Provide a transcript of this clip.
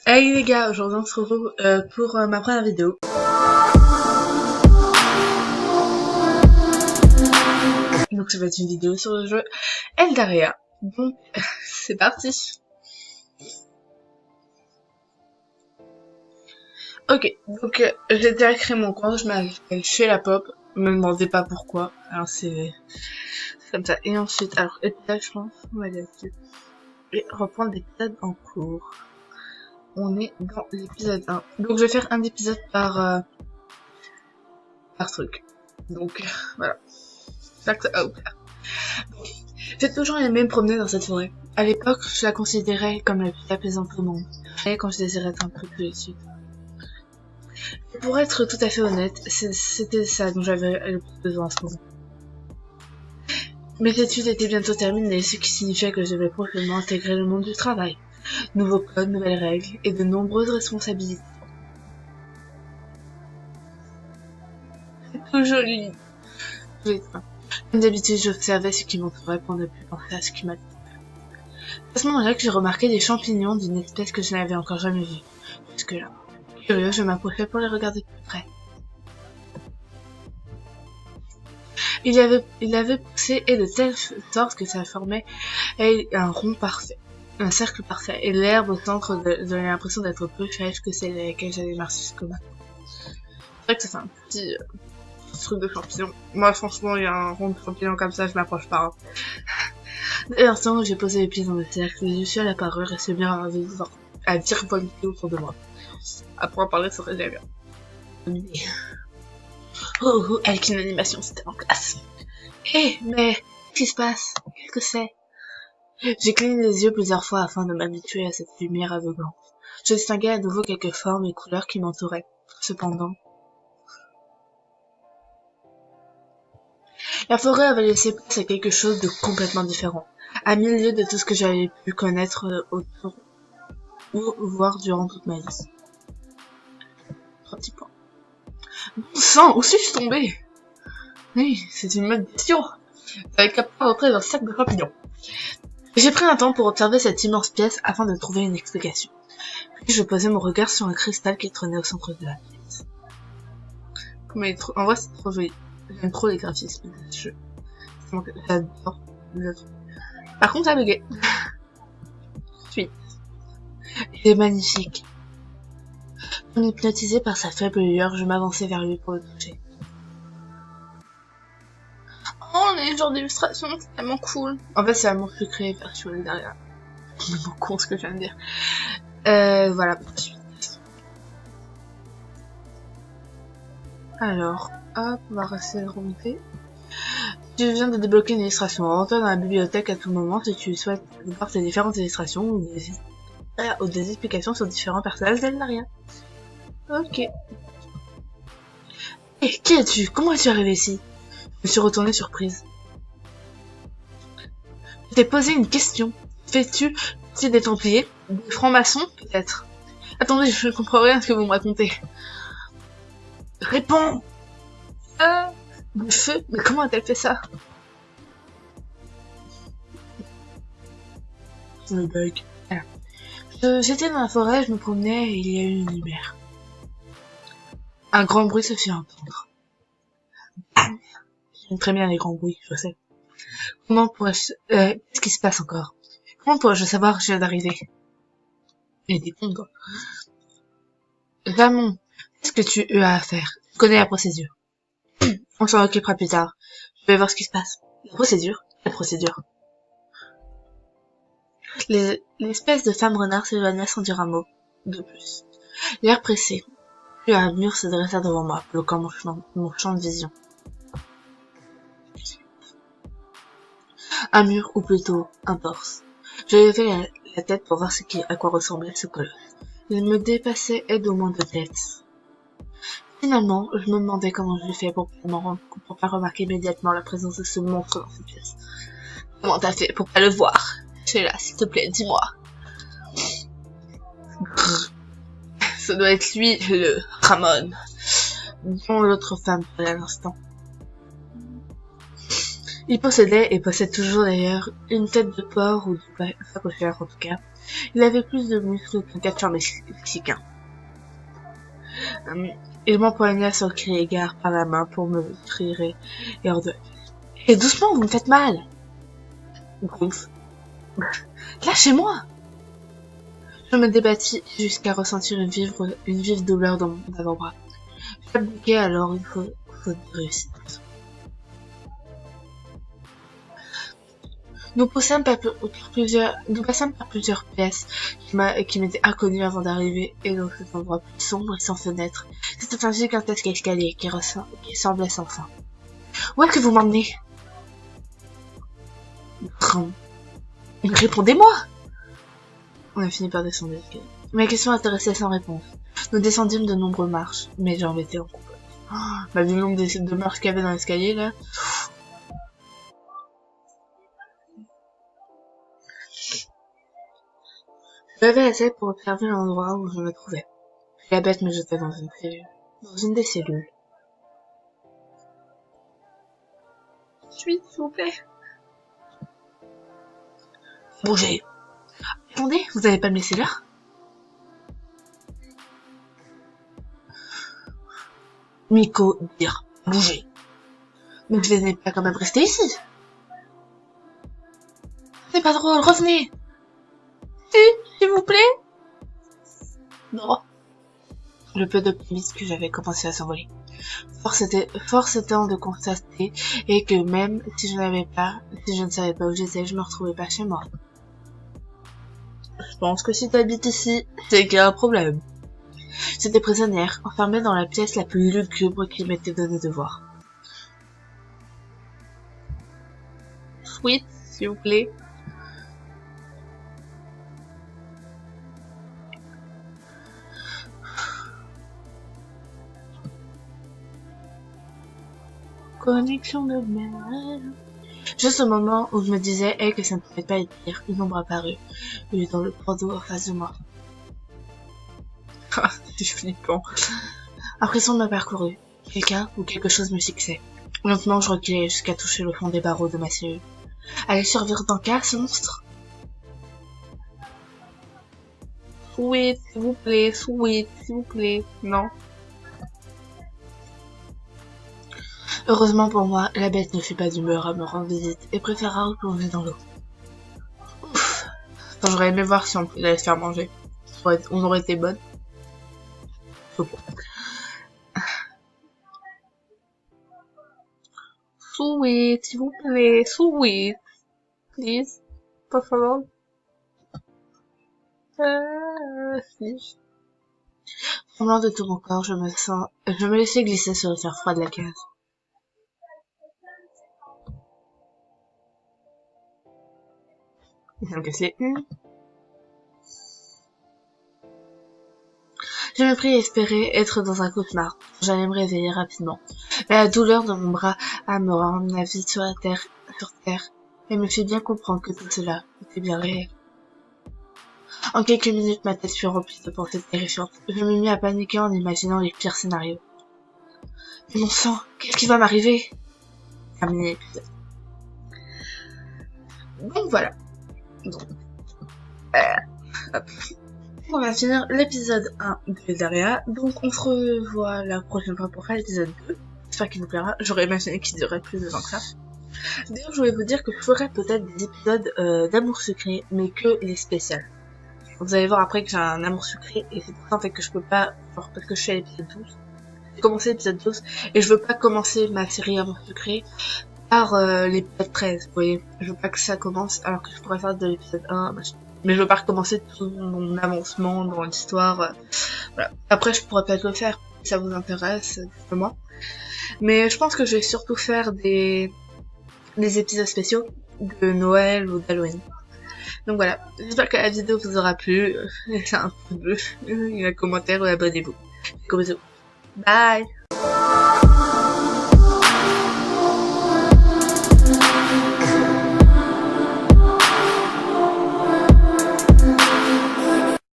Hey les gars, aujourd'hui on se retrouve pour ma première vidéo. Donc ça va être une vidéo sur le jeu Eldaria. Donc c'est parti. Ok, donc j'ai déjà créé mon compte, je m'appelle chez la pop. Me demandez pas pourquoi. Alors c'est comme ça. Et ensuite, alors épisode je pense, on va aller là-dessus. Et reprendre l'épisode en cours. On est dans l'épisode 1. Donc je vais faire un épisode par truc. Donc voilà. C'est ça que ça va vous faire. J'ai toujours aimé me promener dans cette forêt. À l'époque, je la considérais comme la plus apaisante au monde. Et quand je désirais être un peu plus lucide. Pour être tout à fait honnête, c'était ça dont j'avais le plus besoin en ce moment. Mes études étaient bientôt terminées, ce qui signifiait que je devais prochainement intégrer le monde du travail. Nouveaux codes, nouvelles règles et de nombreuses responsabilités. C'est tout joli. Comme d'habitude, j'observais ce qui m'entourait pour ne plus penser à ce qui m'attendait. C'est à ce moment-là que j'ai remarqué des champignons d'une espèce que je n'avais encore jamais vue. Jusque-là. Curieux, je m'approchais pour les regarder de plus près. Il avait poussé et de telle sorte que ça formait un rond parfait. Un cercle parfait. Et l'herbe au centre donnait l'impression d'être plus fraîche que celle à laquelle j'avais marché jusqu'au matin. C'est vrai que ça fait un petit truc de champignon. Moi, franchement, il y a un rond de champignon comme ça, je m'approche pas. Dès l'instant où j'ai posé les pieds dans le cercle, je suis à la parure et se mis à dire bonne idée autour de moi. Après en parler, ça serait déjà bien. Oh, avec une animation, c'était en classe. Hé, mais qu'est-ce qui se passe? Qu'est-ce que c'est? J'ai cligné les yeux plusieurs fois afin de m'habituer à cette lumière aveuglante. Je distinguais à nouveau quelques formes et couleurs qui m'entouraient. Cependant, la forêt avait laissé place à quelque chose de complètement différent, à mille lieues de tout ce que j'avais pu connaître autour ou voir durant toute ma vie. 3 petits points. Bon sang, où suis-je tombé? Oui, c'est une bonne question. Avec capable repris dans un sac de champignons. J'ai pris un temps pour observer cette immense pièce afin de trouver une explication. Puis je posais mon regard sur un cristal qui trônait au centre de la pièce. En vrai, c'est trop joli. J'aime trop les graphismes de ce jeu. J'adore le truc. Par contre, ça a bugué. Suite. Il est magnifique. Comme hypnotisé par sa faible lueur, je m'avançais vers lui pour le toucher. Oh, les genres d'illustrations, c'est tellement cool. En fait, c'est vraiment plus créé virtuel derrière. C'est vraiment con ce que je viens de dire. Voilà. Alors, hop, on va rester remonter. Tu viens de débloquer une illustration. Rentre dans la bibliothèque à tout moment si tu souhaites voir tes différentes illustrations ou des explications sur différents personnages d'Eldaria. Ok. Et qui es-tu? Comment es-tu arrivé ici? Je me suis retournée surprise. Je t'ai posé une question. Fais-tu partie des Templiers? Des francs-maçons, peut-être? Attendez, je ne comprends rien à ce que vous me racontez. Réponds! Du feu? Mais comment a-t-elle fait ça? Le bug. Alors. J'étais dans la forêt, je me promenais et il y a eu une lumière. Un grand bruit se fit entendre. J'aime très bien les grands bruits, je sais. Comment pourrais-je... qu'est-ce qui se passe encore? Comment pourrais-je savoir que je viens d'arriver? Il y a des cons, quoi. Ramon, qu'est-ce que tu as à faire? Je connais la procédure. On s'en occupera plus tard. Je vais voir ce qui se passe. La procédure? La procédure. L'espèce de femme renard s'éloigna sans dire un mot de plus. L'air pressé. Puis un mur se dressa devant moi, bloquant mon champ de vision. Un mur, ou plutôt un torse. Je levai la tête pour voir à quoi ressemblait ce colosse. Il me dépassait aisément de tête. Finalement, je me demandais comment je l'ai fait pour pas remarquer immédiatement la présence de ce monstre dans cette pièce. Comment t'as fait pour pas le voir? Je suis là, s'il te plaît, dis-moi. Ça doit être lui, le Ramon, dont l'autre femme parlait à l'instant. Il possédait, et possède toujours d'ailleurs, une tête de porc ou de phacochère en tout cas. Il avait plus de muscles qu'un catcheur mexicain. Il m'empoigna sur le cri-égard par la main pour me tirer et ordonner. Et doucement, vous me faites mal! Ouf. Lâchez-moi! Je me débattis jusqu'à ressentir une vive douleur dans mon avant-bras. J'appliquai alors une faute de réussite. Nous passâmes par plusieurs pièces qui m'étaient inconnues avant d'arriver, et dans cet endroit plus sombre et sans fenêtre, c'était un gigantesque escalier qui semblait sans fin. Où est-ce que vous m'emmenez? Répondez-moi! On a fini par descendre l'escalier. Ma question intéressait sans réponse. Nous descendîmes de nombreuses marches, mes jambes étaient en complète. Vu le nombre de marches qu'il y avait dans l'escalier, là. Je levai la tête pour observer l'endroit où je me trouvais. La bête me jetait dans une cellule. Dans une des cellules. S'il vous plaît. Bougez. Répondez, vous n'allez pas me laisser là? Miko, dire, bougez. Mais je n'ai pas quand même rester ici. C'est pas drôle, revenez. S'il vous plaît. Non. Le peu d'optimisme que j'avais commencé à s'envoler. Force étant de constater et que même si je ne savais pas où j'étais, je me retrouvais pas chez moi. Je pense que si t'habites ici, c'est qu'il y a un problème. J'étais prisonnière, enfermée dans la pièce la plus lugubre qu'il m'était donné de voir. Sweet, s'il vous plaît. Connexion de merde. Juste au moment où je me disais que ça ne pouvait pas être pire, une ombre apparut, dans le point d'eau en face de moi. C'est flippant. Impression de me parcourir. Quelqu'un ou quelque chose me fixait. Lentement, je reculais jusqu'à toucher le fond des barreaux de ma cellule. Allait survivre dans quel ce monstre? Sweet, s'il vous plaît, sweet, s'il vous plaît, non. Heureusement pour moi, la bête ne fut pas d'humeur à me rendre visite et préféra replonger dans l'eau. Ouf. Enfin, j'aurais aimé voir si on allait se faire manger. On aurait été bonne. Sweet, s'il vous plaît, sweet. Please. Por favor. Si. Tremblant de tout mon corps, je me laissais glisser sur le fer froid de la case. Il vient me casser une. Je me pris à espérer être dans un cauchemar. J'allais me réveiller rapidement. Mais la douleur de mon bras me ramena vite sur terre, et me fit bien comprendre que tout cela était bien réel. En quelques minutes, ma tête fut remplie de pensées terrifiantes. Je me mis à paniquer en imaginant les pires scénarios. Mais mon sang, qu'est-ce qui va m'arriver? Terminé l'épisode. Donc voilà. Donc, on va finir l'épisode 1 de Daria. Donc on se revoit la prochaine fois pour faire l'épisode 2. J'espère qu'il vous plaira. J'aurais imaginé qu'il durerait plus de temps que ça. D'ailleurs, je voulais vous dire que je ferai peut-être des épisodes d'amour sucré, mais que les spéciales. Vous allez voir après que j'ai un amour sucré, et c'est pour ça en fait que je peux pas, genre, parce que je suis à l'épisode 12. J'ai commencé l'épisode 12, et je veux pas commencer ma série amour sucré par l'épisode 13, vous voyez. Je veux pas que ça commence, alors que je pourrais faire de l'épisode 1, machin. Mais je veux pas recommencer tout mon avancement dans l'histoire. Voilà. Après, je pourrais peut-être le faire, si ça vous intéresse, dites-moi. Mais je pense que je vais surtout faire des épisodes spéciaux de Noël ou d'Halloween. Donc voilà, j'espère que la vidéo vous aura plu. Laissez un pouce bleu, un commentaire ou abonnez-vous. Gros bisous. Bye!